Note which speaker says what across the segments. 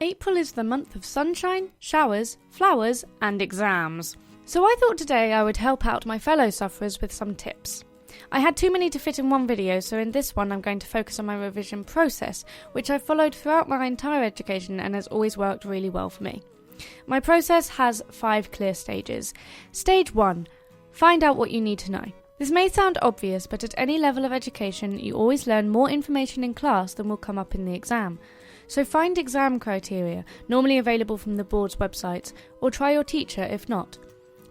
Speaker 1: April is the month of sunshine, showers, flowers, and exams. So I thought today I would help out my fellow sufferers with some tips. I had too many to fit in one video, so in this one I'm going to focus on my revision process, which I've followed throughout my entire education and has always worked really well for me. My process has 5 clear stages. Stage 1. Find out what you need to know. This may sound obvious, but at any level of education you always learn more information in class than will come up in the exam. So find exam criteria, normally available from the board's websites, or try your teacher if not.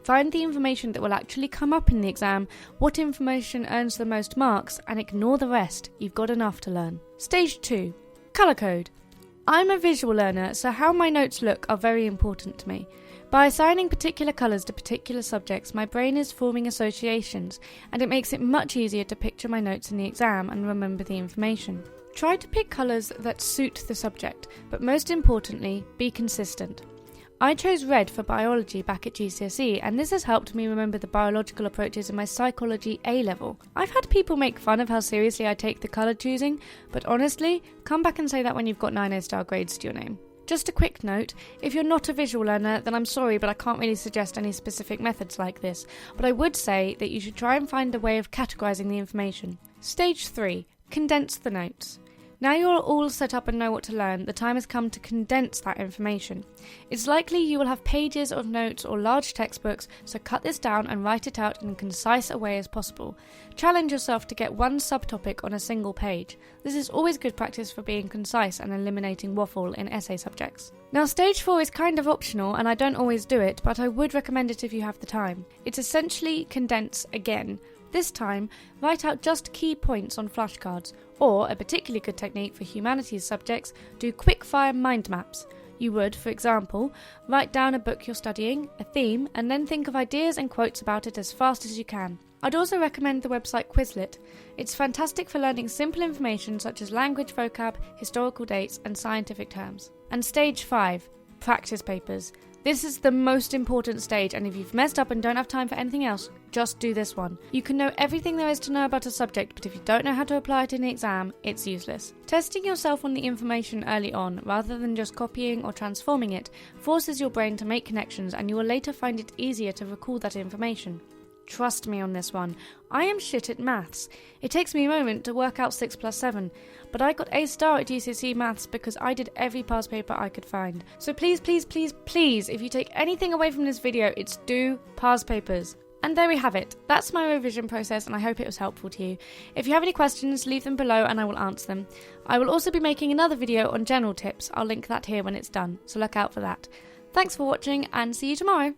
Speaker 1: Find the information that will actually come up in the exam, what information earns the most marks, and ignore the rest. You've got enough to learn. Stage 2. Colour code. I'm a visual learner, so how my notes look are very important to me. By assigning particular colours to particular subjects, my brain is forming associations, and it makes it much easier to picture my notes in the exam and remember the information. Try to pick colours that suit the subject, but most importantly, be consistent. I chose red for biology back at GCSE, and this has helped me remember the biological approaches in my psychology A-level. I've had people make fun of how seriously I take the colour choosing, but honestly, come back and say that when you've got 9 A-star grades to your name. Just a quick note, if you're not a visual learner, then I'm sorry, but I can't really suggest any specific methods like this, but I would say that you should try and find a way of categorising the information. Stage 3. Condense the notes. Now you're all set up and know what to learn, the time has come to condense that information. It's likely you will have pages of notes or large textbooks, so cut this down and write it out in as concise a way as possible. Challenge yourself to get one subtopic on a single page. This is always good practice for being concise and eliminating waffle in essay subjects. Now stage 4 is kind of optional and I don't always do it, but I would recommend it if you have the time. It's essentially condense again. This time, write out just key points on flashcards, or, a particularly good technique for humanities subjects, do quick-fire mind maps. You would, for example, write down a book you're studying, a theme, and then think of ideas and quotes about it as fast as you can. I'd also recommend the website Quizlet. It's fantastic for learning simple information such as language vocab, historical dates, and scientific terms. And stage 5, practice papers. This is the most important stage, and if you've messed up and don't have time for anything else, just do this one. You can know everything there is to know about a subject, but if you don't know how to apply it in the exam, it's useless. Testing yourself on the information early on, rather than just copying or transforming it, forces your brain to make connections, and you will later find it easier to recall that information. Trust me on this one. I am shit at maths. It takes me a moment to work out 6 plus 7, but I got A star at GCSE maths because I did every past paper I could find. So please, please, please, please, if you take anything away from this video, it's do past papers. And there we have it. That's my revision process and I hope it was helpful to you. If you have any questions, leave them below and I will answer them. I will also be making another video on general tips. I'll link that here when it's done, so look out for that. Thanks for watching and see you tomorrow.